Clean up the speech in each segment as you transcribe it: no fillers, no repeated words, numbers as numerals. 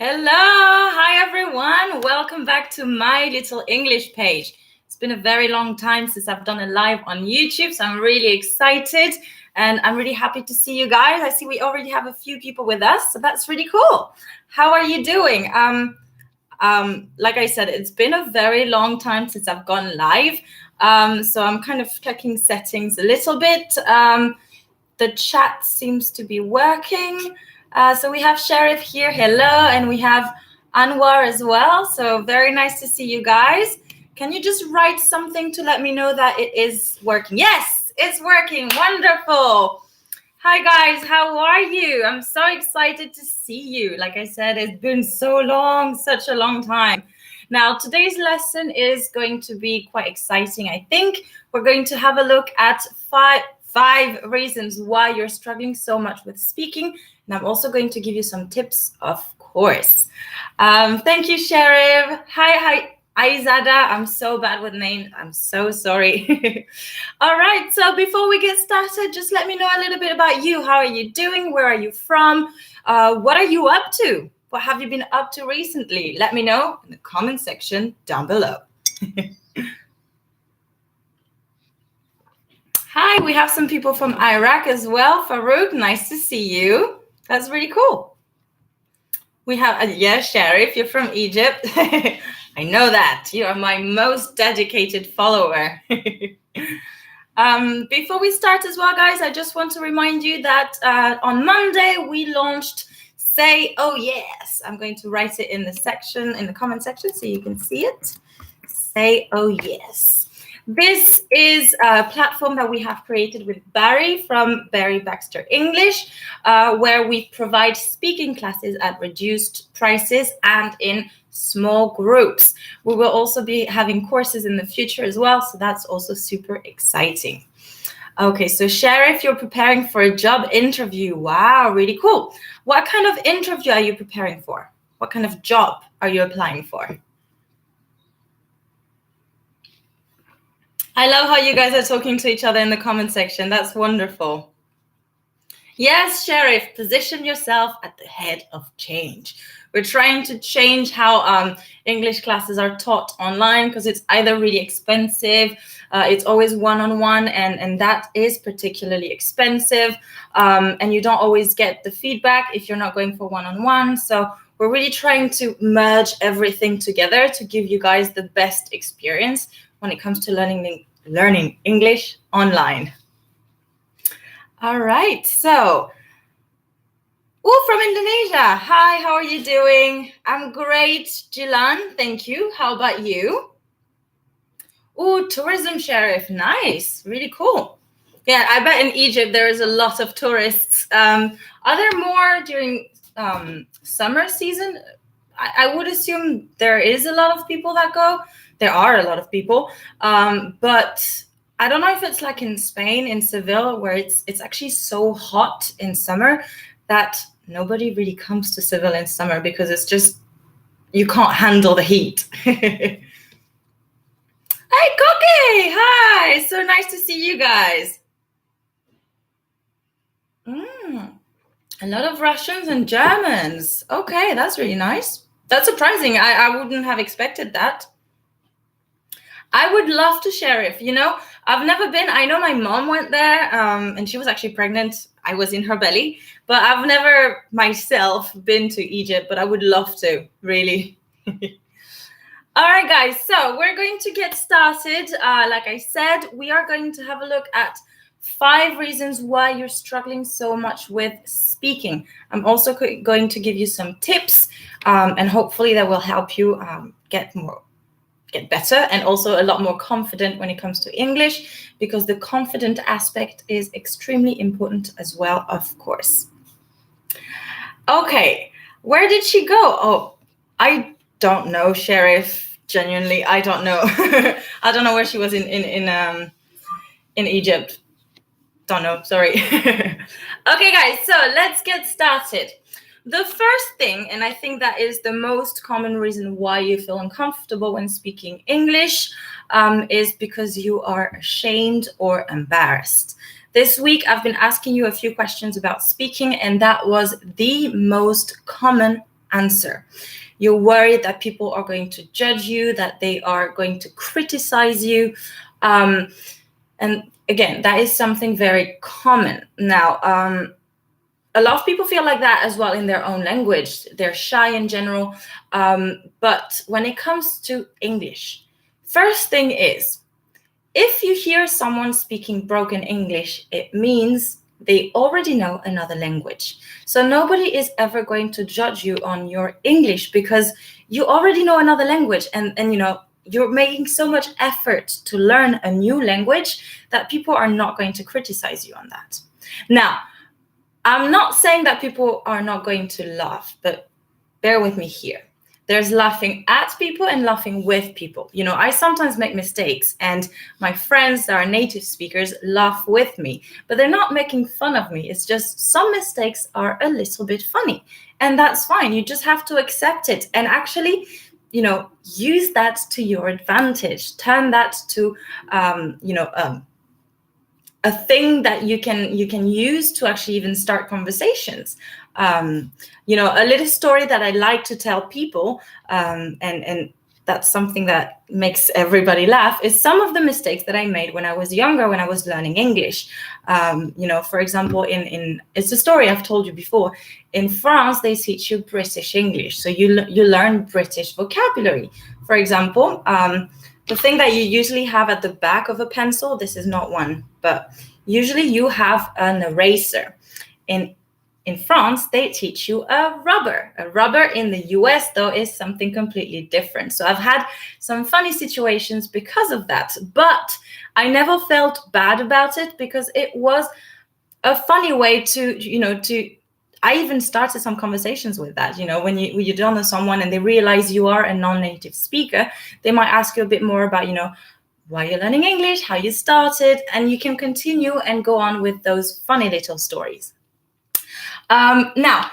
Hello, hi everyone. Welcome back to my little English page. It's been a very long time since I've done a live on YouTube, so I'm really excited and I'm really happy to see you guys. I see we already have a few people with us, so that's really cool. How are you doing? Like I said, it's been a very long time since I've gone live, so I'm kind of checking settings a little bit. The chat seems to be working. So we have Sheriff here, hello, and we have Anwar as well. So very nice to see you guys. Can you just write something to let me know that it is working? Yes, it's working. Wonderful. Hi guys, how are you? I'm so excited to see you. Like I said, it's been so long, such a long time. Now, today's lesson is going to be quite exciting, I think. We're going to have a look at five reasons why you're struggling so much with speaking. And I'm also going to give you some tips, of course. Thank you, Sheriff. Hi, Aizada. I'm so bad with names. I'm so sorry. All right. So before we get started, just let me know a little bit about you. How are you doing? Where are you from? What are you up to? What have you been up to recently? Let me know in the comment section down below. Hi, we have some people from Iraq as well. Farouk, nice to see you. That's really cool. We have, Sheriff, you're from Egypt. I know that. You are my most dedicated follower. Before we start as well, guys, I just want to remind you that on Monday, we launched Say Oh Yes. I'm going to write it in the comment section so you can see it. Say Oh Yes. This is a platform that we have created with Barry from Barry Baxter English, where we provide speaking classes at reduced prices and in small groups. We will also be having courses in the future as well, so that's also super exciting. Okay, so Sheriff, you're preparing for a job interview. Wow, really cool. What kind of interview are you preparing for? What kind of job are you applying for? I love how you guys are talking to each other in the comment section. That's wonderful. Yes, Sheriff, position yourself at the head of change. We're trying to change how English classes are taught online because it's either really expensive, it's always one-on-one, and that is particularly expensive, and you don't always get the feedback if you're not going for one-on-one. So we're really trying to merge everything together to give you guys the best experience when it comes to learning English online. All right, so, from Indonesia. Hi, how are you doing? I'm great, Jilan, thank you. How about you? Tourism Sheriff, nice, really cool. Yeah, I bet in Egypt there is a lot of tourists. Are there more during summer season? I would assume there is a lot of people that go. There are a lot of people, but I don't know if it's like in Spain, in Seville, where it's actually so hot in summer that nobody really comes to Seville in summer because it's just, you can't handle the heat. Hey, Koke! Hi! So nice to see you guys. A lot of Russians and Germans. Okay, that's really nice. That's surprising. I wouldn't have expected that. I would love to, Sheriff. You know, I've never been. I know my mom went there, and she was actually pregnant. I was in her belly, but I've never myself been to Egypt, but I would love to, really. All right, guys, so we're going to get started. Like I said, we are going to have a look at 5 reasons why you're struggling so much with speaking. I'm also going to give you some tips, and hopefully that will help you get better and also a lot more confident when it comes to English, because the confident aspect is extremely important as well, of course. Okay, where did she go? Oh, I don't know, Sheriff. Genuinely, I don't know. I don't know where she was in Egypt. Don't know, sorry. Okay, guys, so let's get started. The first thing, and I think that is the most common reason why you feel uncomfortable when speaking English, is because you are ashamed or embarrassed. This week, I've been asking you a few questions about speaking, and that was the most common answer. You're worried that people are going to judge you, that they are going to criticize you. And again, that is something very common. Now, a lot of people feel like that as well in their own language. They're shy in general. But when it comes to English, first thing is, if you hear someone speaking broken English, it means they already know another language. So nobody is ever going to judge you on your English because you already know another language. And you're making so much effort to learn a new language that people are not going to criticize you on that. Now, I'm not saying that people are not going to laugh, but bear with me here. There's laughing at people and laughing with people. I sometimes make mistakes, and my friends that are native speakers laugh with me, but they're not making fun of me. It's just some mistakes are a little bit funny, and that's fine. You just have to accept it and actually, use that to your advantage. Turn that to, a thing that you can use to actually even start conversations. A little story that I like to tell people, and that's something that makes everybody laugh, is some of the mistakes that I made when I was younger, when I was learning English. For example, it's a story I've told you before. In France, they teach you British English, so you learn British vocabulary. For example, the thing that you usually have at the back of a pencil, this is not one, but usually you have an eraser. In France, they teach you a rubber. A rubber in the US, though, is something completely different. So I've had some funny situations because of that, but I never felt bad about it because it was a funny way I even started some conversations with that. When you don't know someone and they realize you are a non-native speaker, they might ask you a bit more about, why you're learning English, how you started, and you can continue and go on with those funny little stories. Now,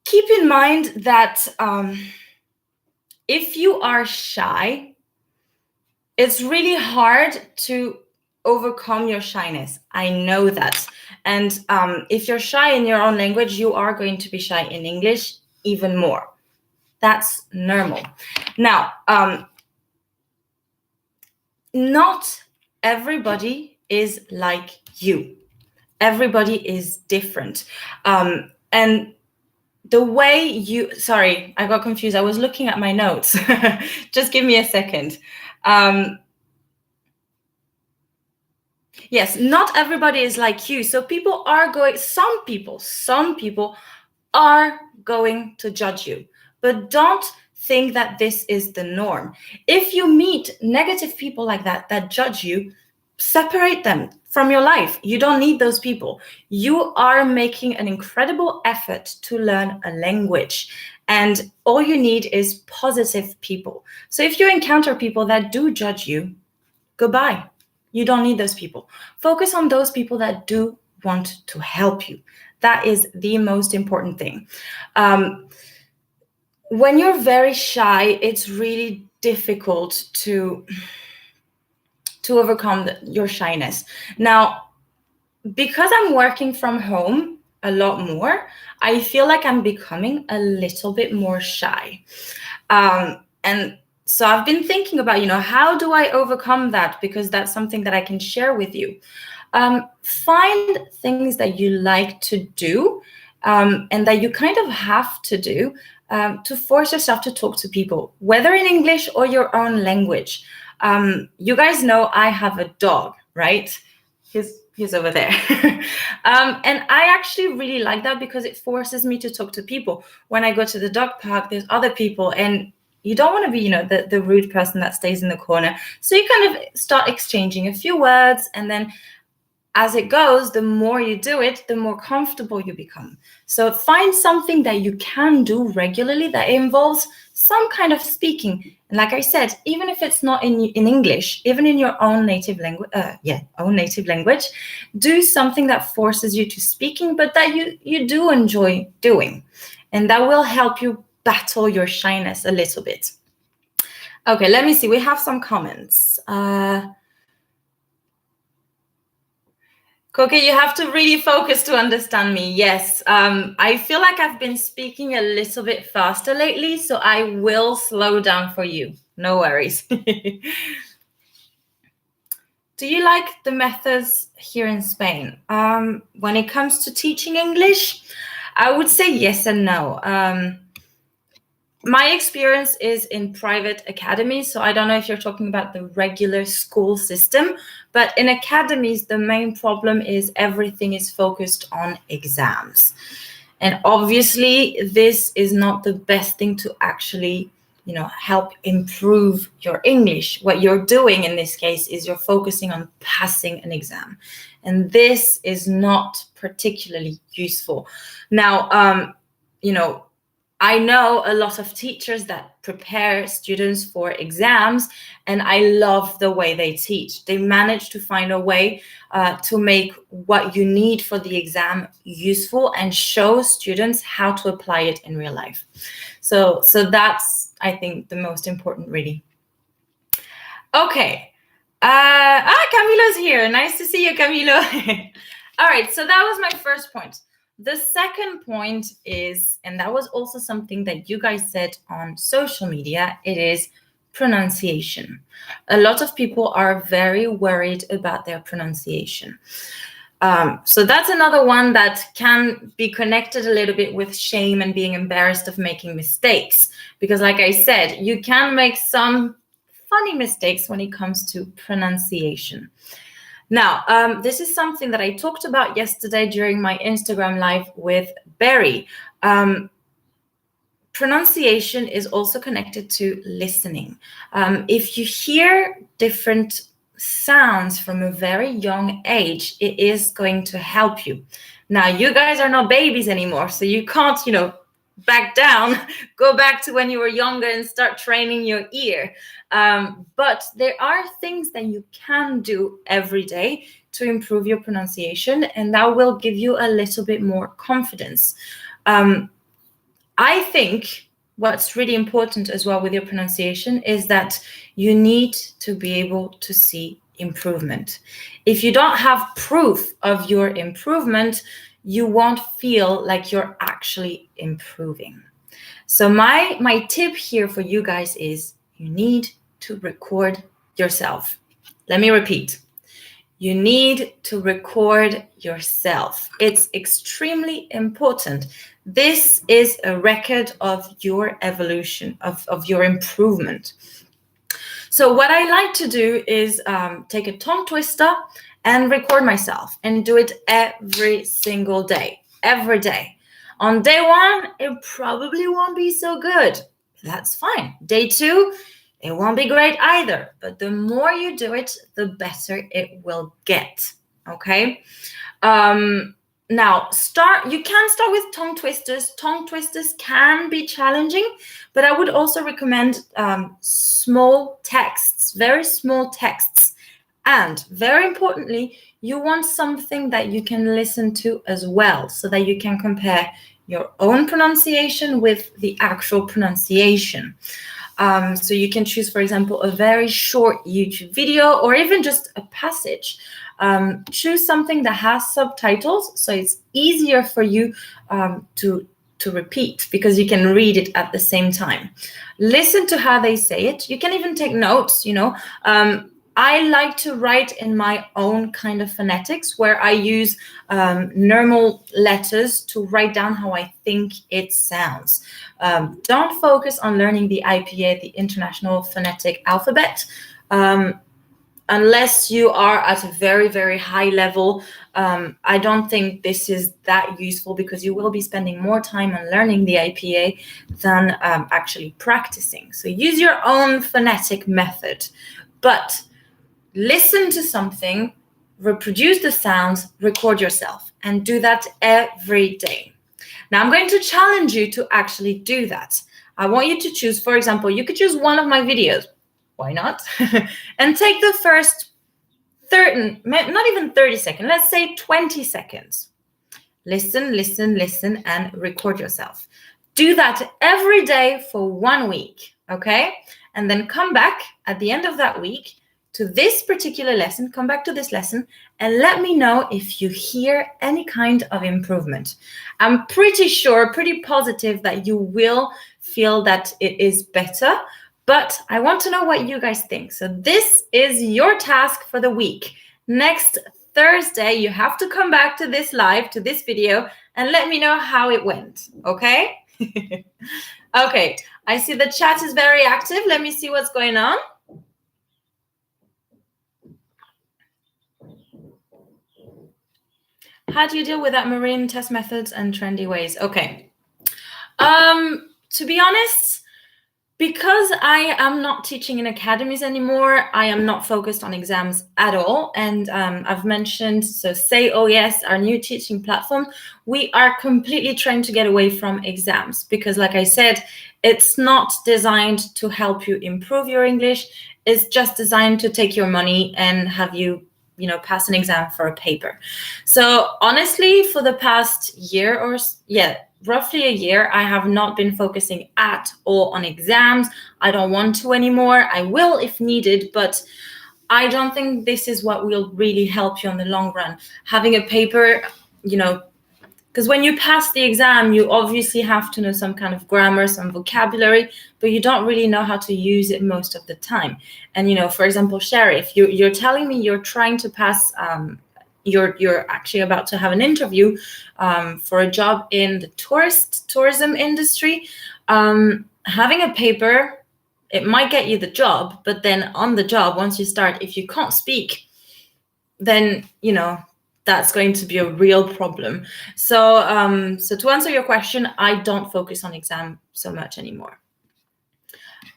keep in mind that if you are shy, it's really hard to overcome your shyness. I know that. And if you're shy in your own language, you are going to be shy in English even more. That's normal. Now, not everybody is like you. Everybody is different. And the way sorry, I got confused. I was looking at my notes. Just give me a second. Yes, not everybody is like you. So some people are going to judge you, but don't think that this is the norm. If you meet negative people like that judge you, separate them from your life. You don't need those people. You are making an incredible effort to learn a language, and all you need is positive people. So if you encounter people that do judge you, goodbye. You don't need those people. Focus on those people that do want to help you. That is the most important thing. When you're very shy, it's really difficult to overcome your shyness. Now, because I'm working from home a lot more, I feel like I'm becoming a little bit more shy. And so I've been thinking about, how do I overcome that? Because that's something that I can share with you. Find things that you like to do and that you kind of have to do to force yourself to talk to people, whether in English or your own language. You guys know I have a dog, right? He's over there. And I actually really like that because it forces me to talk to people. When I go to the dog park, there's other people, and you don't want to be, the rude person that stays in the corner. So you kind of start exchanging a few words, and then as it goes, the more you do it, the more comfortable you become. So find something that you can do regularly that involves some kind of speaking. And like I said, even if it's not in English, even in your own native language, do something that forces you to speaking, but that you do enjoy doing. And that will help you battle your shyness a little bit. Okay, let me see. We have some comments. Koke, you have to really focus to understand me. Yes, I feel like I've been speaking a little bit faster lately, so I will slow down for you. No worries. Do you like the methods here in Spain? When it comes to teaching English, I would say yes and no. My experience is in private academies, so I don't know if you're talking about the regular school system, but in academies, the main problem is everything is focused on exams. And obviously, this is not the best thing to actually, help improve your English. What you're doing in this case is you're focusing on passing an exam. And this is not particularly useful. Now, I know a lot of teachers that prepare students for exams, and I love the way they teach. They manage to find a way to make what you need for the exam useful and show students how to apply it in real life. So that's, I think, the most important, really. Okay. Camilo's here. Nice to see you, Camilo. All right, so that was my first point. The second point is, and that was also something that you guys said on social media, it is pronunciation. A lot of people are very worried about their pronunciation. So that's another one that can be connected a little bit with shame and being embarrassed of making mistakes. Because like I said, you can make some funny mistakes when it comes to pronunciation. Now, this is something that I talked about yesterday during my Instagram live with Barry. Pronunciation is also connected to listening. If you hear different sounds from a very young age, it is going to help you. Now, you guys are not babies anymore, so you can't, back down, go back to when you were younger and start training your ear. But there are things that you can do every day to improve your pronunciation, and that will give you a little bit more confidence. I think what's really important as well with your pronunciation is that you need to be able to see improvement. If you don't have proof of your improvement, you won't feel like you're actually improving. So my tip here for you guys is you need to record yourself. Let me repeat. You need to record yourself. It's extremely important. This is a record of your evolution, of your improvement. So what I like to do is take a tongue twister and record myself and do it every single day, every day. On day one, it probably won't be so good. That's fine. Day two, it won't be great either. But the more you do it, the better it will get. Okay? Now, you can start with tongue twisters. Tongue twisters can be challenging, but I would also recommend small texts, very small texts. And very importantly, you want something that you can listen to as well, so that you can compare your own pronunciation with the actual pronunciation. So you can choose, for example, a very short YouTube video or even just a passage. Choose something that has subtitles, so it's easier for you to repeat because you can read it at the same time. Listen to how they say it. You can even take notes, I like to write in my own kind of phonetics where I use normal letters to write down how I think it sounds. Don't focus on learning the IPA, the International Phonetic Alphabet, unless you are at a very, very high level. I don't think this is that useful because you will be spending more time on learning the IPA than actually practicing. So use your own phonetic method, but listen to something, reproduce the sounds, record yourself, and do that every day. Now, I'm going to challenge you to actually do that. I want you to choose, for example, you could choose one of my videos. Why not? And take the first 30, not even 30 seconds, let's say 20 seconds. Listen, listen, listen, and record yourself. Do that every day for 1 week, okay? And then come back at the end of that week to this particular lesson, come back to this lesson, and let me know if you hear any kind of improvement. I'm pretty sure, pretty positive that you will feel that it is better, but I want to know what you guys think. So this is your task for the week. Next Thursday, you have to come back to this live, to this video, and let me know how it went, okay? Okay, I see the chat is very active. Let me see what's going on. How do you deal with that marine test methods and trendy ways? Okay. To be honest, because I am not teaching in academies anymore, I am not focused on exams at all. And I've mentioned, so Say Oh Yes, our new teaching platform, we are completely trying to get away from exams because, like I said, it's not designed to help you improve your English. It's just designed to take your money and have you, pass an exam for a paper. So honestly, for the past year or, roughly a year, I have not been focusing at all on exams. I don't want to anymore. I will if needed, but I don't think this is what will really help you on the long run. Having a paper, because when you pass the exam, you obviously have to know some kind of grammar, some vocabulary, but you don't really know how to use it most of the time. And, for example, Sherry, if you're telling me you're trying to pass, you're actually about to have an interview for a job in the tourism industry, having a paper, it might get you the job, but then on the job, once you start, if you can't speak, then, that's going to be a real problem. So, so to answer your question, I don't focus on exam so much anymore.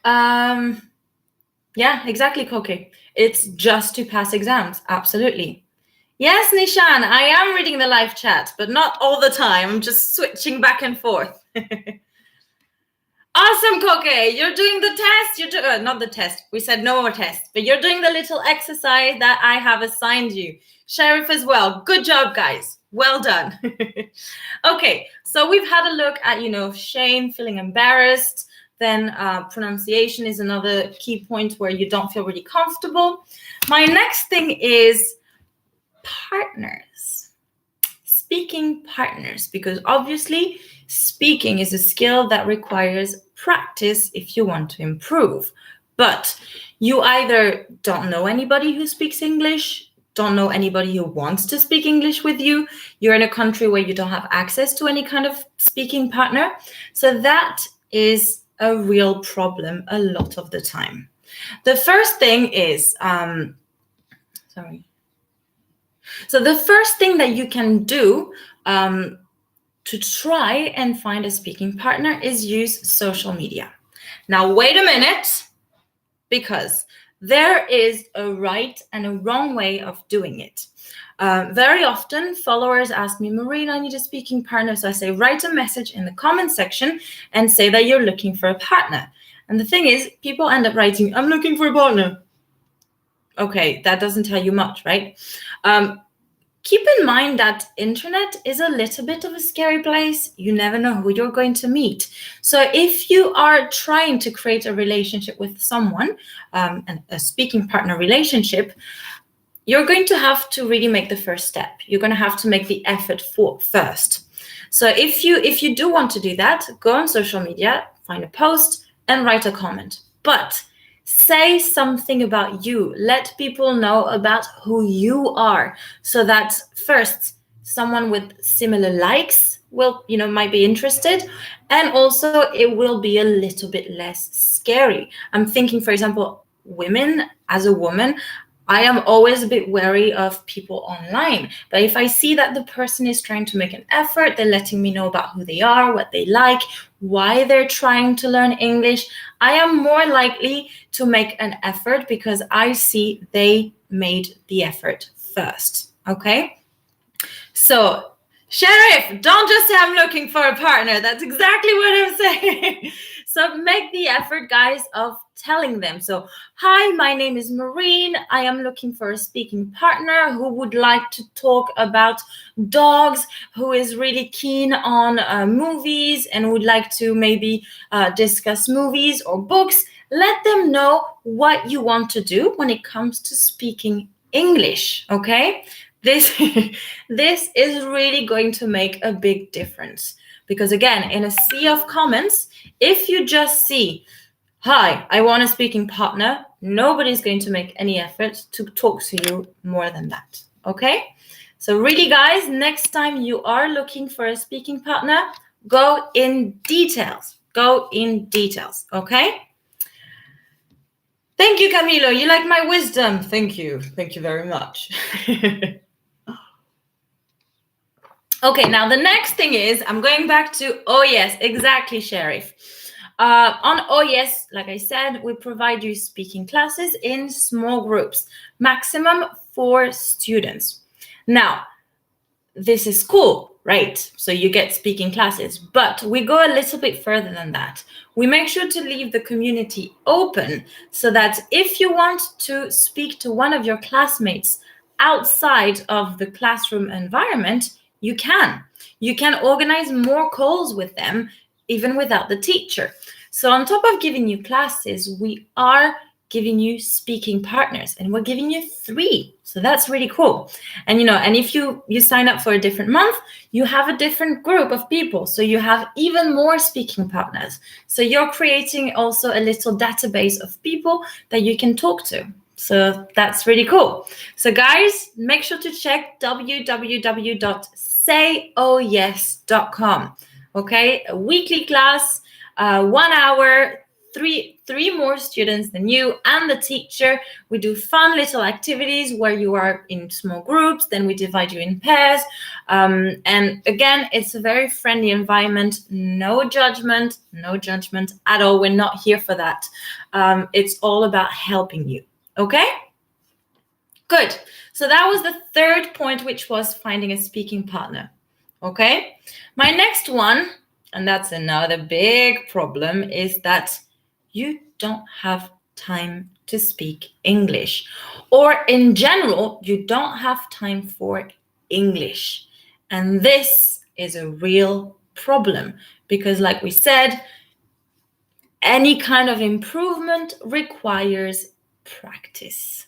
Yeah, exactly, Koke. It's just to pass exams, absolutely. Yes, Nishan, I am reading the live chat, but not all the time. I'm just switching back and forth. Awesome, Koke. You're doing the test. Not the test. We said no more tests, but you're doing the little exercise that I have assigned you. Sheriff as well. Good job, guys. Well done. Okay, so we've had a look at, shame, feeling embarrassed. Then pronunciation is another key point where you don't feel really comfortable. My next thing is partners. Speaking partners, because obviously speaking is a skill that requires practice if you want to improve. But you either don't know anybody who speaks English, don't know anybody who wants to speak English with you, you're in a country where you don't have access to any kind of speaking partner. So that is a real problem a lot of the time. The first thing is, So the first thing that you can do to try and find a speaking partner is use social media. Now, wait a minute, because there is a right and a wrong way of doing it. Very often, followers ask me, Marina, I need a speaking partner. So I say, write a message in the comment section and say that you're looking for a partner. And the thing is, people end up writing, I'm looking for a partner. Okay, that doesn't tell you much, right? Keep in mind that internet is a little bit of a scary place. You never know who you're going to meet. So if you are trying to create a relationship with someone, and a speaking partner relationship, you're going to have to really make the first step. You're going to have to make the effort first. So if you do want to do that, go on social media, find a post, and write a comment. But say something about you. Let people know about who you are, so that first someone with similar likes will, might be interested, and also it will be a little bit less scary. I'm thinking, for example, women. As a woman, I am always a bit wary of people online. But if I see that the person is trying to make an effort, they're letting me know about who they are, what they like, why they're trying to learn English, I am more likely to make an effort because I see they made the effort first, okay? So, Sheriff, don't just say I'm looking for a partner. That's exactly what I'm saying. So make the effort, guys, of telling them. So, hi, my name is Maureen. I am looking for a speaking partner who would like to talk about dogs, who is really keen on movies and would like to maybe discuss movies or books. Let them know what you want to do when it comes to speaking English, okay? This, this is really going to make a big difference. Because again, in a sea of comments, if you just see, hi, I want a speaking partner, nobody's going to make any effort to talk to you more than that, okay? So really, guys, next time you are looking for a speaking partner, go in details. Go in details, okay? Thank you, Camilo. You like my wisdom. Thank you. Thank you very much. Okay, now the next thing is, I'm going back to, oh yes, exactly, Sheriff. On oh yes, like I said, we provide you speaking classes in small groups, maximum 4 students. Now, this is cool, right? So you get speaking classes, but we go a little bit further than that. We make sure to leave the community open so that if you want to speak to one of your classmates outside of the classroom environment, you can. You can organize more calls with them, even without the teacher. So on top of giving you classes, we are giving you speaking partners, and we're giving you 3. So that's really cool. And and if you sign up for a different month, you have a different group of people. So you have even more speaking partners. So you're creating also a little database of people that you can talk to. So that's really cool. So guys, make sure to check www.sayohyes.com. Okay, a weekly class, 1 hour, three more students than you and the teacher. We do fun little activities where you are in small groups, then we divide you in pairs. And again, it's a very friendly environment, no judgment at all. We're not here for that. It's all about helping you, okay? Good. So that was the 3rd point, which was finding a speaking partner, okay? My next one, and that's another big problem, is that you don't have time to speak English. Or in general, you don't have time for English. And this is a real problem because, like we said, any kind of improvement requires practice.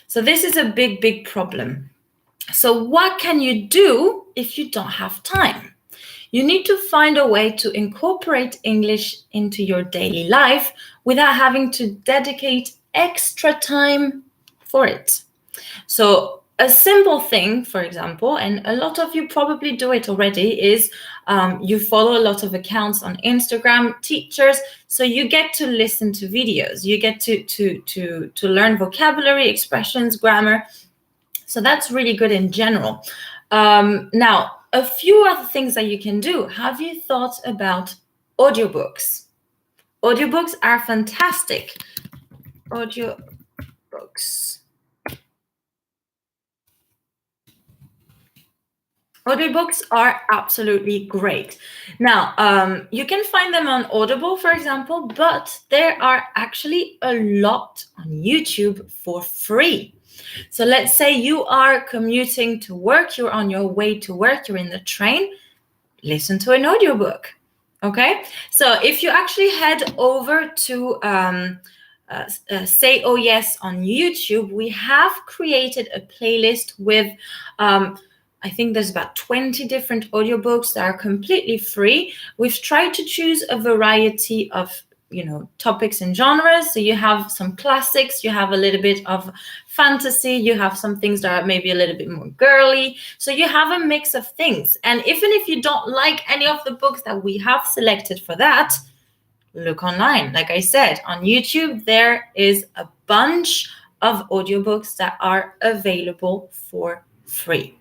So this is a big, big problem. So what can you do if you don't have time? You need to find a way to incorporate English into your daily life without having to dedicate extra time for it. So a simple thing, for example, and a lot of you probably do it already, is you follow a lot of accounts on Instagram, teachers, so you get to listen to videos. You get to learn vocabulary, expressions, grammar. So that's really good in general. Now, a few other things that you can do. Have you thought about audiobooks? Audiobooks are fantastic. Audiobooks. Audiobooks are absolutely great. Now, you can find them on Audible, for example, but there are actually a lot on YouTube for free. So let's say you are commuting to work, you're on your way to work, you're in the train, listen to an audiobook, okay? So if you actually head over to Say Oh Yes on YouTube, we have created a playlist with, I think there's about 20 different audiobooks that are completely free. We've tried to choose a variety of topics and genres. So you have some classics, you have a little bit of fantasy, you have some things that are maybe a little bit more girly. So you have a mix of things. And even if you don't like any of the books that we have selected for that, look online. Like I said, on YouTube, there is a bunch of audiobooks that are available for free.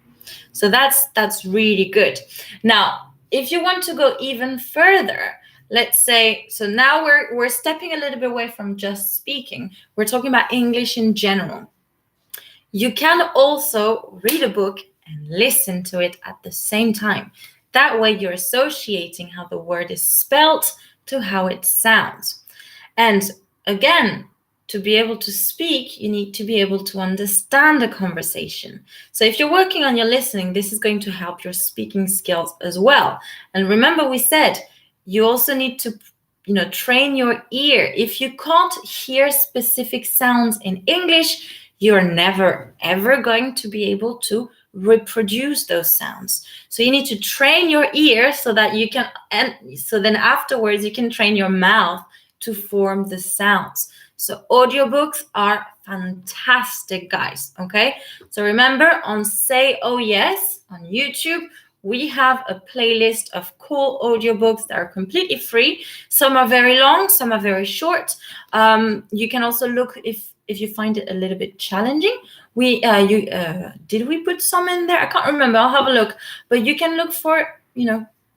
So that's really good. Now, if you want to go even further, let's say, so now we're stepping a little bit away from just speaking. We're talking about English in general. You can also read a book and listen to it at the same time. That way you're associating how the word is spelt to how it sounds. And again, to be able to speak, you need to be able to understand a conversation. So if you're working on your listening, this is going to help your speaking skills as well. And remember, we said you also need to, train your ear. If you can't hear specific sounds in English, you're never, ever going to be able to reproduce those sounds. So you need to train your ear so that you can, and so then afterwards you can train your mouth to form the sounds. So audiobooks are fantastic, guys, okay? So remember, on Say Oh Yes on YouTube, we have a playlist of cool audiobooks that are completely free. Some are very long, some are very short. You can also look if you find it a little bit challenging. Did we put some in there? I can't remember. I'll have a look. But you can look for,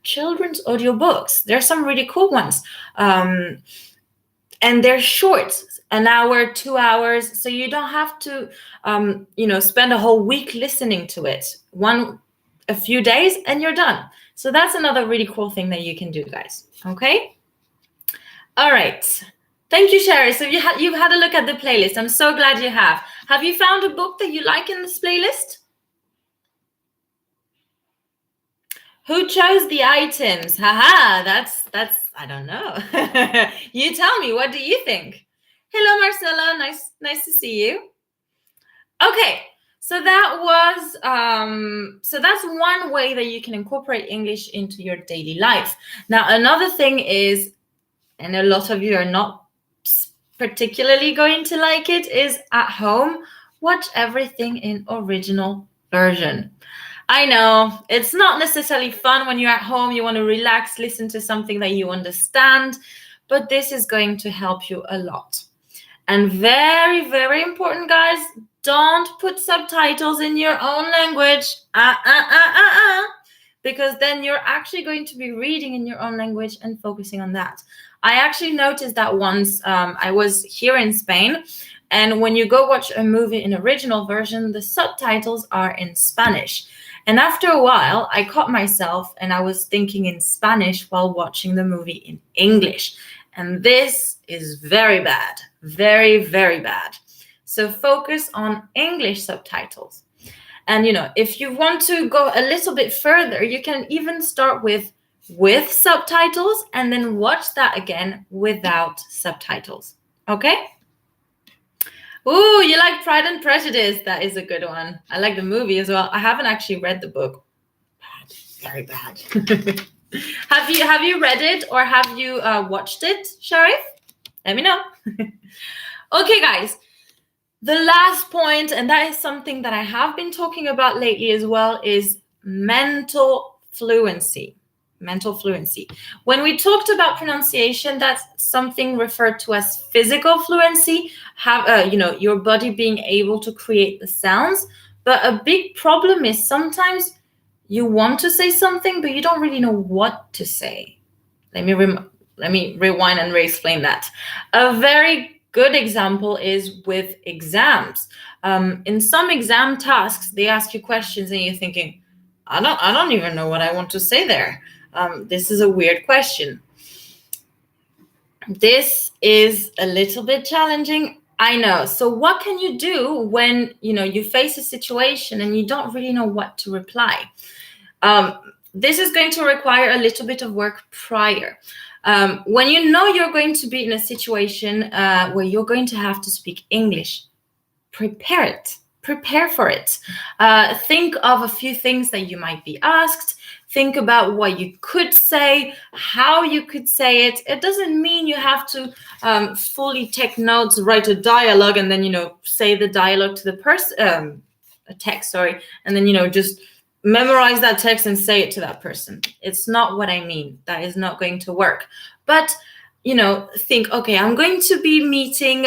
children's audiobooks. There are some really cool ones. And they're short, an hour, 2 hours. So you don't have to, spend a whole week listening to it. A few days and you're done. So that's another really cool thing that you can do, guys. Okay? All right. Thank you, Sherry. So you've had a look at the playlist. I'm so glad you have. Have you found a book that you like in this playlist? Who chose the items? Haha, that's I don't know. You tell me, what do you think? Hello, Marcella. Nice to see you. Okay, so that's one way that you can incorporate English into your daily life. Now, another thing is, and a lot of you are not particularly going to like it, is at home, watch everything in original version. I know it's not necessarily fun when you're at home, you want to relax, listen to something that you understand, but this is going to help you a lot. And very, very important, guys, don't put subtitles in your own language, because then you're actually going to be reading in your own language and focusing on that. I actually noticed that once. I was here in Spain, and when you go watch a movie in original version, the subtitles are in Spanish. And after a while, I caught myself and I was thinking in Spanish while watching the movie in English. And this is very bad, very, very bad. So focus on English subtitles. And, if you want to go a little bit further, you can even start with subtitles and then watch that again without subtitles. Okay? Ooh, you like Pride and Prejudice. That is a good one. I like the movie as well. I haven't actually read the book. Bad, very bad. Have you read it or have you watched it, Sharif? Let me know. Okay, guys. The last point, and that is something that I have been talking about lately as well, is mental fluency. Mental fluency. When we talked about pronunciation, that's something referred to as physical fluency, your body being able to create the sounds. But a big problem is sometimes you want to say something, but you don't really know what to say. Let me rewind and re-explain that. A very good example is with exams. In some exam tasks, they ask you questions and you're thinking, I don't even know what I want to say there. This is a weird question. This is a little bit challenging, I know. So what can you do when you face a situation and you don't really know what to reply? This is going to require a little bit of work prior. When you know you're going to be in a situation where you're going to have to speak English, prepare it. Prepare for it. Think of a few things that you might be asked. Think about what you could say, how you could say it. It doesn't mean you have to fully take notes, write a dialogue, and then, say the dialogue to the person, a text, sorry, and then, just memorize that text and say it to that person. It's not what I mean. That is not going to work. But, think, okay, I'm going to be meeting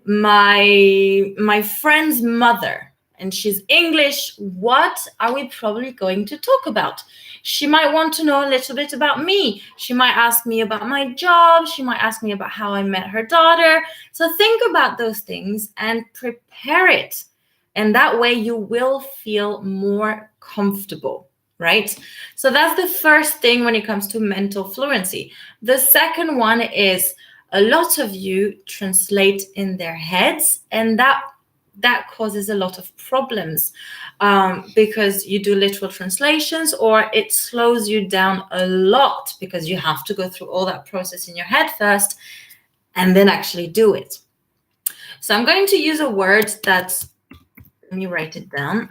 my friend's mother. And she's English. What are we probably going to talk about? She might want to know a little bit about me. She might ask me about my job. She might ask me about how I met her daughter. So think about those things and prepare it. And that way you will feel more comfortable. right? So that's the first thing when it comes to mental fluency. The second one is a lot of you translate in their heads, and that causes a lot of problems because you do literal translations, or it slows you down a lot because you have to go through all that process in your head first and then actually do it. So I'm going to use a word that, let me write it down.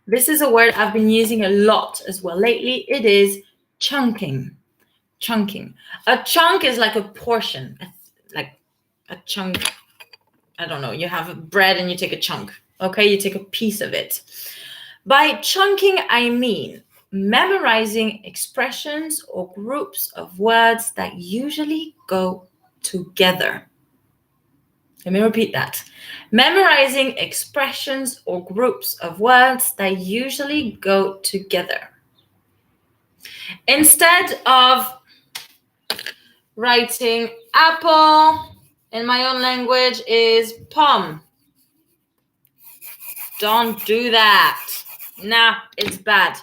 This is a word I've been using a lot as well lately. It is chunking. Chunking. A chunk is like a portion, like a chunk. I don't know, you have bread and you take a chunk, okay? You take a piece of it. By chunking, I mean memorizing expressions or groups of words that usually go together. Let me repeat that. Memorizing expressions or groups of words that usually go together. Instead of writing apple, in my own language is pom. Don't do that. Nah, it's bad.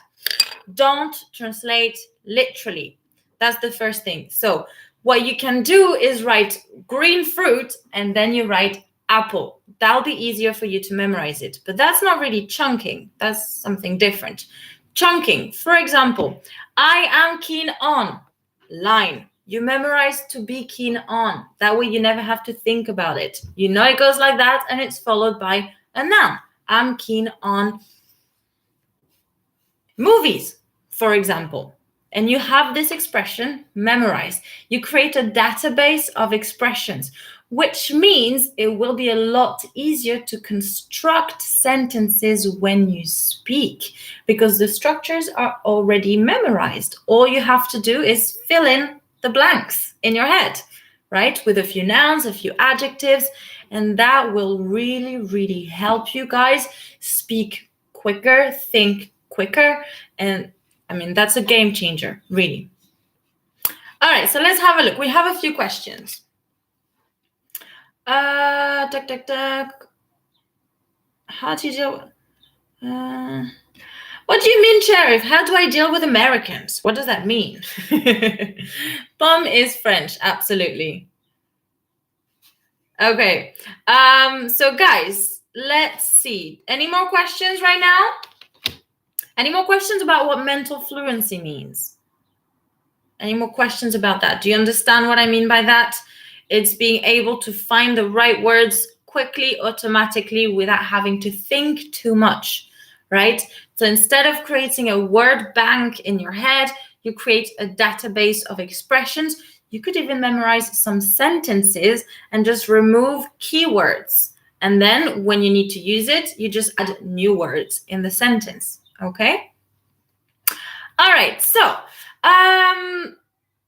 Don't translate literally. That's the first thing. So what you can do is write green fruit and then you write apple. That'll be easier for you to memorize it. But that's not really chunking. That's something different. Chunking, for example, I am keen on, line. You memorize to be keen on. That way you never have to think about it. You know it goes like that and it's followed by a noun. I'm keen on movies, for example. And you have this expression memorized. You create a database of expressions, which means it will be a lot easier to construct sentences when you speak because the structures are already memorized. All you have to do is fill in the blanks in your head, right? With a few nouns, a few adjectives, and that will really, really help you guys speak quicker, think quicker, and I mean, that's a game changer, really. All right, so let's have a look. We have a few questions. How do you deal? What do you mean, Sheriff? How do I deal with Americans? What does that mean? Pomme is French, absolutely. Okay, so guys, let's see. Any more questions right now? Any more questions about what mental fluency means? Any more questions about that? Do you understand what I mean by that? It's being able to find the right words quickly, automatically, without having to think too much, right? So instead of creating a word bank in your head, you create a database of expressions. You could even memorize some sentences and just remove keywords. And then when you need to use it, you just add new words in the sentence, okay? All right, so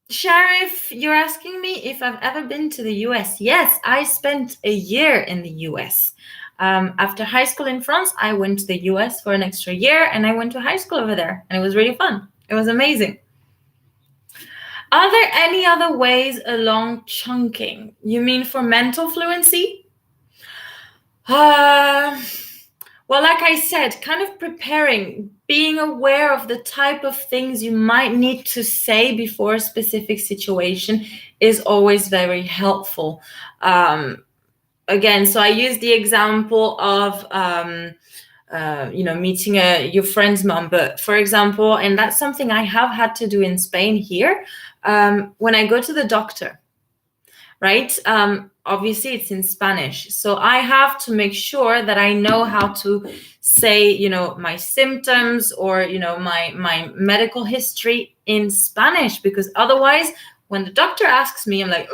Sheriff, you're asking me if I've ever been to the US. Yes, I spent a year in the US. After high school in France, I went to the US for an extra year and I went to high school over there and it was really fun. It was amazing. Are there any other ways along chunking? You mean for mental fluency? Well, like I said, kind of preparing, being aware of the type of things you might need to say before a specific situation is always very helpful. Again, so I use the example of, meeting your friend's mom. But for example, and that's something I have had to do in Spain here, when I go to the doctor, right? Obviously, it's in Spanish. So I have to make sure that I know how to say, my symptoms or, my medical history in Spanish, because otherwise, when the doctor asks me, I'm like,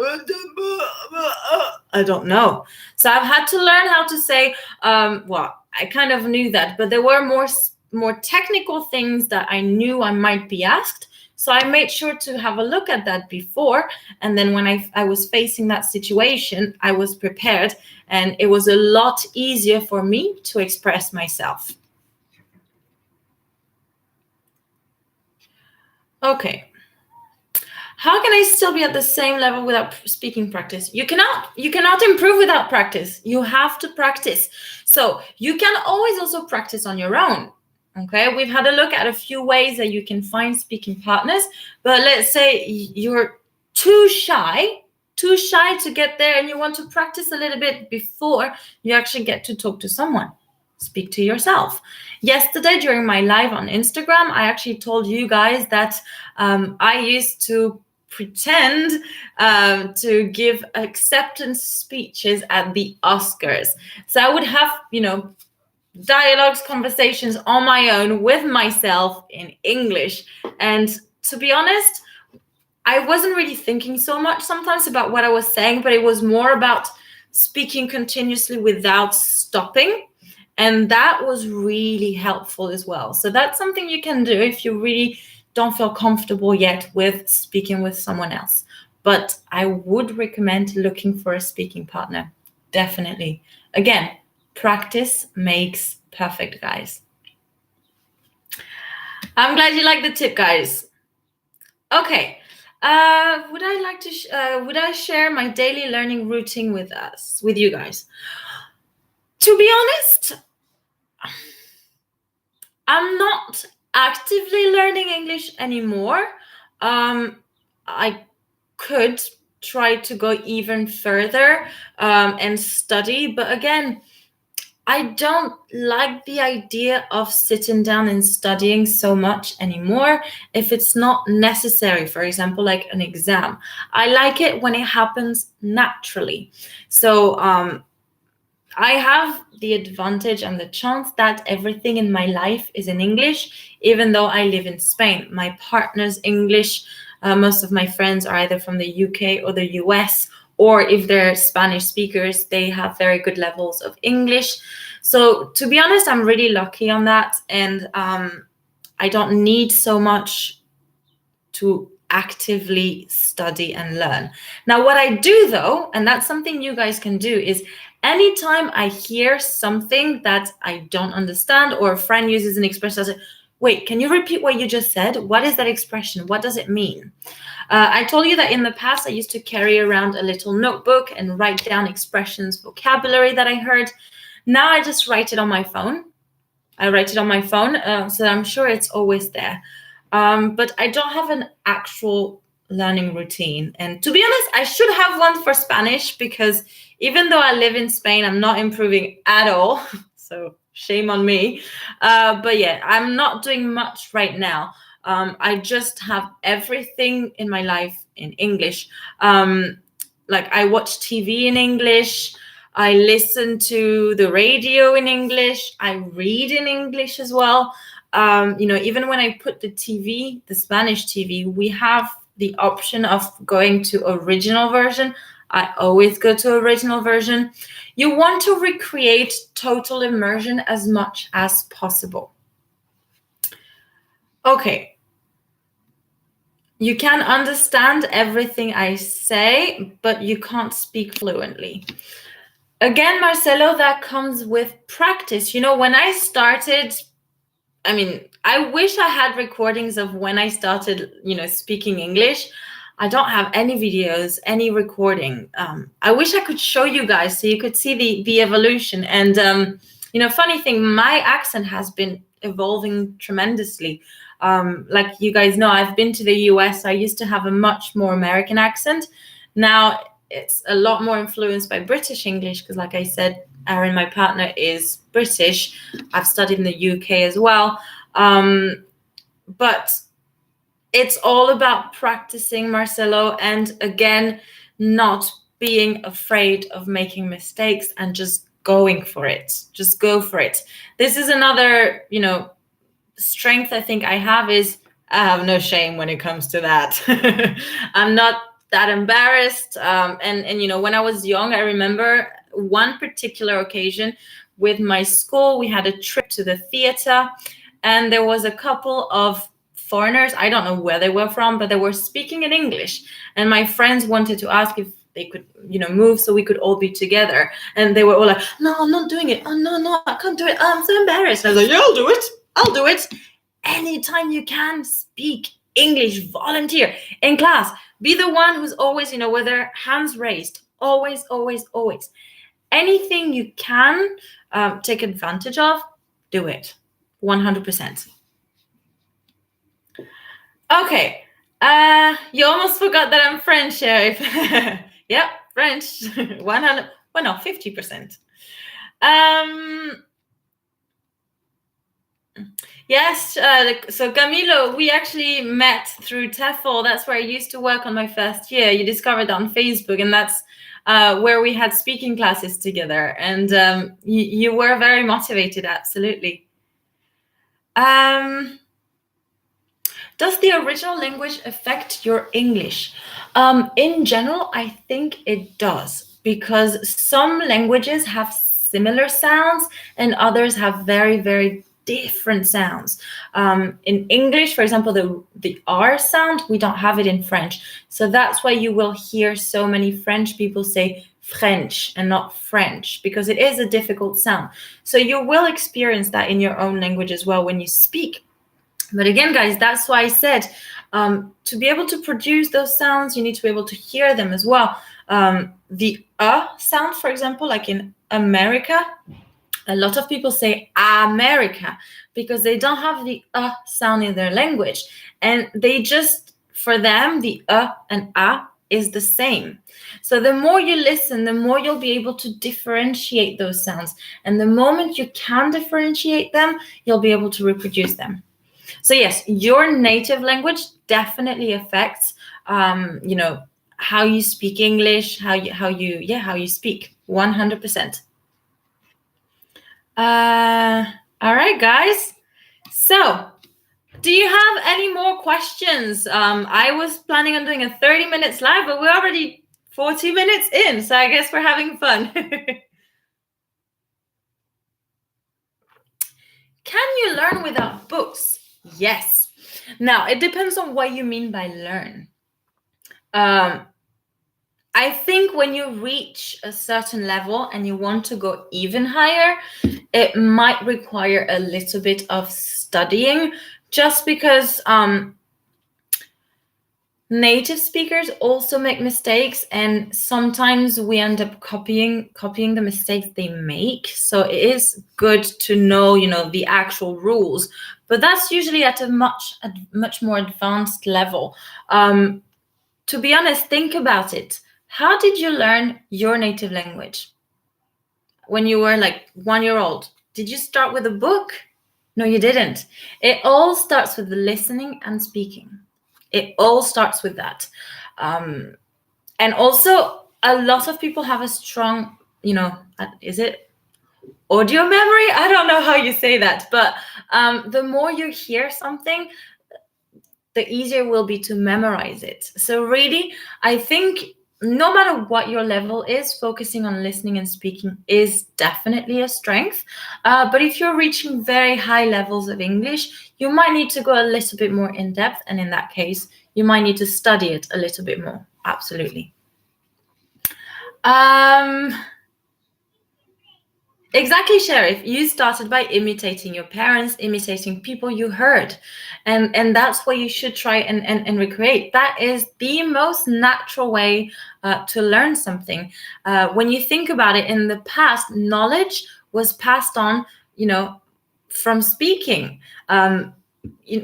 I don't know. So I've had to learn how to say, I kind of knew that, but there were more technical things that I knew I might be asked. So I made sure to have a look at that before. And then when I was facing that situation, I was prepared. And it was a lot easier for me to express myself. Okay. How can I still be at the same level without speaking practice? You cannot improve without practice. You have to practice. So you can always also practice on your own. Okay, we've had a look at a few ways that you can find speaking partners, but let's say you're too shy to get there and you want to practice a little bit before you actually get to talk to someone. Speak to yourself. Yesterday during my live on Instagram, I actually told you guys that I used to pretend to give acceptance speeches at the Oscars. So I would have, dialogues, conversations on my own with myself in English. And to be honest, I wasn't really thinking so much sometimes about what I was saying, but it was more about speaking continuously without stopping. And that was really helpful as well. So that's something you can do if you really don't feel comfortable yet with speaking with someone else. But I would recommend looking for a speaking partner. Definitely. Again, practice makes perfect, guys. I'm glad you like the tip, guys. Okay. Would I share my daily learning routine with you guys? To be honest, I'm not actively learning English anymore. I could try to go even further and study, but again, I don't like the idea of sitting down and studying so much anymore if it's not necessary, for example, like an exam. I like it when it happens naturally. So I have the advantage and the chance that everything in my life is in English, even though I live in Spain. My partner's English, most of my friends are either from the UK or the US, or if they're Spanish speakers, they have very good levels of English. So to be honest, I'm really lucky on that. And I don't need so much to actively study and learn. Now, what I do though, and that's something you guys can do, is anytime I hear something that I don't understand or a friend uses an expression, I say, wait, can you repeat what you just said? What is that expression? What does it mean? I told you that in the past, I used to carry around a little notebook and write down expressions, vocabulary that I heard. Now I just write it on my phone. So I'm sure it's always there. But I don't have an actual learning routine. And to be honest, I should have one for Spanish because even though I live in Spain, I'm not improving at all. So shame on me. But yeah, I'm not doing much right now. I just have everything in my life in English. Like I watch TV in English. I listen to the radio in English. I read in English as well. Even when I put the TV, the Spanish TV, we have the option of going to original version. I always go to original version. You want to recreate total immersion as much as possible. Okay. You can understand everything I say, but you can't speak fluently. Again, Marcelo, that comes with practice. When I started, I wish I had recordings of when I started, speaking English. I don't have any videos, any recording. I wish I could show you guys so you could see the evolution. And, funny thing, my accent has been evolving tremendously. Like you guys know, I've been to the US. I used to have a much more American accent. Now it's a lot more influenced by British English because, like I said, Aaron, my partner, is British. I've studied in the UK as well. But it's all about practicing, Marcelo, and again, not being afraid of making mistakes and just going for it. Just go for it. This is another, strength I think I have is I have no shame when it comes to that. I'm not that embarrassed. And when I was young, I remember one particular occasion with my school. We had a trip to the theater, and there was a couple of foreigners. I don't know where they were from, but they were speaking in English. And my friends wanted to ask if they could, move so we could all be together. And they were all like, no, I'm not doing it. Oh, no, I can't do it. I'm so embarrassed. And I was like, yeah, I'll do it. Anytime you can, speak English, volunteer in class. Be the one who's always, with their hands raised. Always, always, always. Anything you can take advantage of, do it. 100%. Okay. You almost forgot that I'm French, Sheriff. Yep, French. 100. Well, no, 50%. Yes. So Camilo, we actually met through TEFL. That's where I used to work on my first year. You discovered on Facebook, and that's where we had speaking classes together. And you were very motivated. Absolutely. Does the original language affect your English? In general, I think it does, because some languages have similar sounds and others have very, very different sounds. In English, for example, the R sound, we don't have it in French. So that's why you will hear so many French people say French and not French, because it is a difficult sound. So you will experience that in your own language as well when you speak. But again, guys, that's why I said to be able to produce those sounds, you need to be able to hear them as well. The sound, for example, like in America, a lot of people say America because they don't have the sound in their language. And they just, for them, the and is the same. So the more you listen, the more you'll be able to differentiate those sounds. And the moment you can differentiate them, you'll be able to reproduce them. So yes, your native language definitely affects, how you speak English, how you speak. 100%. All right, guys. So, do you have any more questions? I was planning on doing a 30 minutes live, but we're already 40 minutes in, so I guess we're having fun. Can you learn without books? Yes. Now, it depends on what you mean by learn. I think when you reach a certain level and you want to go even higher, it might require a little bit of studying, just because native speakers also make mistakes, and sometimes we end up copying the mistakes they make. So it is good to know, the actual rules, but that's usually at a much more advanced level. To be honest, think about it. How did you learn your native language? When you were like 1 year old, did you start with a book? No, you didn't. It all starts with the listening and speaking. It all starts with that. And also, a lot of people have a strong, is it audio memory? I don't know how you say that, but the more you hear something, the easier it will be to memorize it. So really, I think no matter what your level is, focusing on listening and speaking is definitely a strength. But if you're reaching very high levels of English, you might need to go a little bit more in depth. And in that case, you might need to study it a little bit more. Absolutely. Exactly, Sheriff. You started by imitating your parents, imitating people you heard. And that's what you should try and recreate. That is the most natural way to learn something. When you think about it, in the past, knowledge was passed on, from speaking.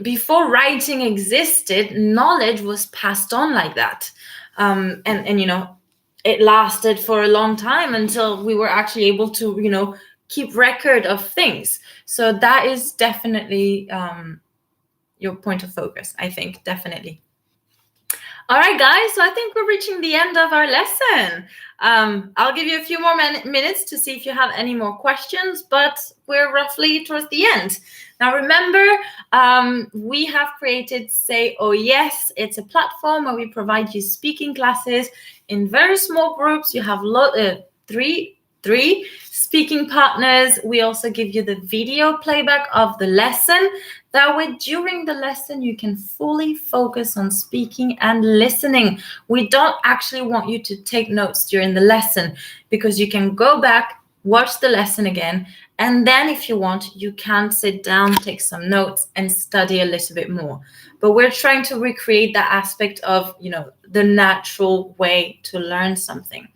Before writing existed, knowledge was passed on like that. And it lasted for a long time until we were actually able to, keep record of things. So that is definitely your point of focus, I think, definitely. All right, guys, so I think we're reaching the end of our lesson. I'll give you a few more minutes to see if you have any more questions, but we're roughly towards the end. Now, remember, we have created Say Oh Yes. It's a platform where we provide you speaking classes in very small groups. You have three speaking partners. We also give you the video playback of the lesson. That way, during the lesson, you can fully focus on speaking and listening. We don't actually want you to take notes during the lesson, because you can go back, watch the lesson again, and then if you want, you can sit down, take some notes, and study a little bit more. But we're trying to recreate that aspect of, the natural way to learn something,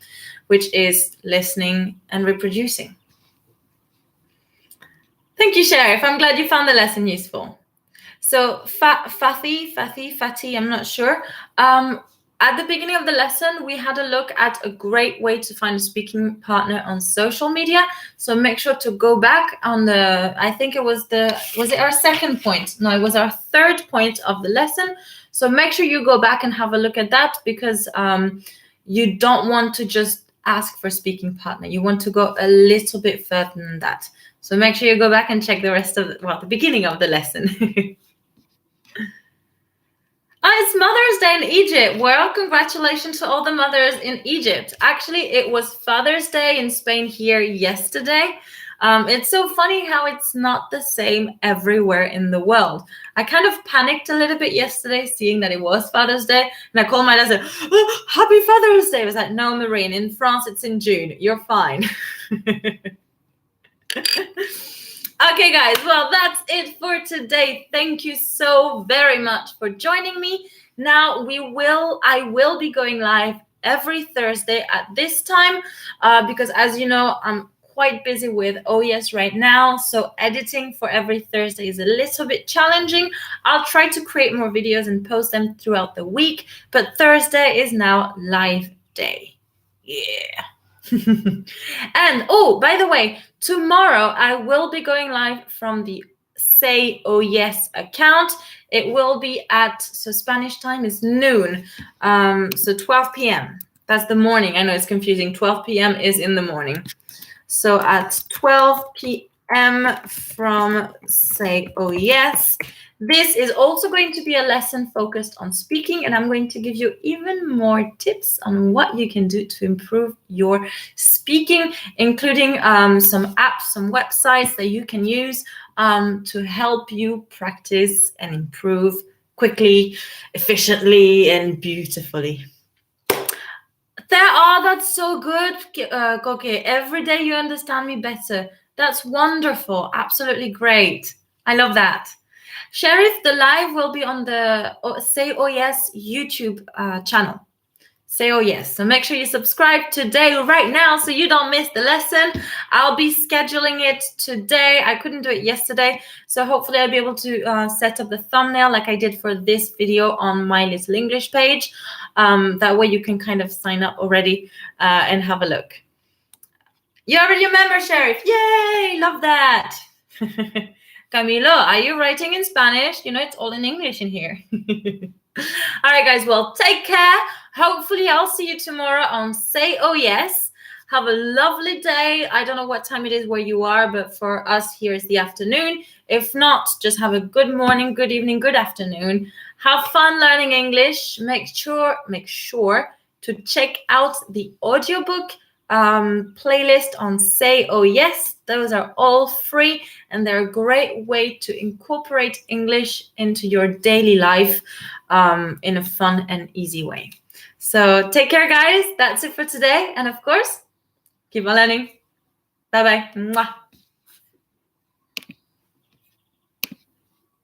which is listening and reproducing. Thank you, Sheriff. I'm glad you found the lesson useful. So Fatty, I'm not sure. At the beginning of the lesson, we had a look at a great way to find a speaking partner on social media. So make sure to go back on I think it was was it our second point? No, it was our third point of the lesson. So make sure you go back and have a look at that, because you don't want to just ask for a speaking partner. You want to go a little bit further than that. So make sure you go back and check the rest of the beginning of the lesson. It's Mother's Day in Egypt. Well, congratulations to all the mothers in Egypt. Actually, it was Father's Day in Spain here yesterday. It's so funny how it's not the same everywhere in the world. I kind of panicked a little bit yesterday seeing that it was Father's Day. And I called my dad and said, "Oh, Happy Father's Day." I was like, "No, Marine, in France it's in June. You're fine." Okay, guys, well, that's it for today. Thank you so very much for joining me. Now I will be going live every Thursday at this time, because as you know, I'm quite busy with OES right now. So editing for every Thursday is a little bit challenging. I'll try to create more videos and post them throughout the week, but Thursday is now live day. Yeah. And oh, by the way, tomorrow I will be going live from the Say Oh Yes account. It will be so Spanish time is noon, so 12 p.m. That's the morning. I know it's confusing. 12 p.m. is in the morning. So at 12 p.m. from Say Oh Yes. This is also going to be a lesson focused on speaking, and I'm going to give you even more tips on what you can do to improve your speaking, including some apps, some websites that you can use to help you practice and improve quickly, efficiently, and beautifully. That's so good, Koke. Every day you understand me better. That's wonderful. Absolutely great. I love that. Sheriff, the live will be on the Say Oh Yes YouTube channel. Say Oh Yes. So make sure you subscribe today, right now, so you don't miss the lesson. I'll be scheduling it today. I couldn't do it yesterday, so hopefully I'll be able to set up the thumbnail like I did for this video on my Little English page. That way you can kind of sign up already and have a look. You already a member, Sheriff. Yay! Love that. Camilo, are you writing in Spanish? You know, it's all in English in here. All right, guys. Well, take care. Hopefully, I'll see you tomorrow on Say Oh Yes. Have a lovely day. I don't know what time it is where you are, but for us here it's the afternoon. If not, just have a good morning, good evening, good afternoon. Have fun learning English. Make sure to check out the audiobook playlist on Say Oh Yes. Those are all free, and they're a great way to incorporate English into your daily life in a fun and easy way. So take care, guys. That's it for today. And of course, keep on learning. Bye-bye.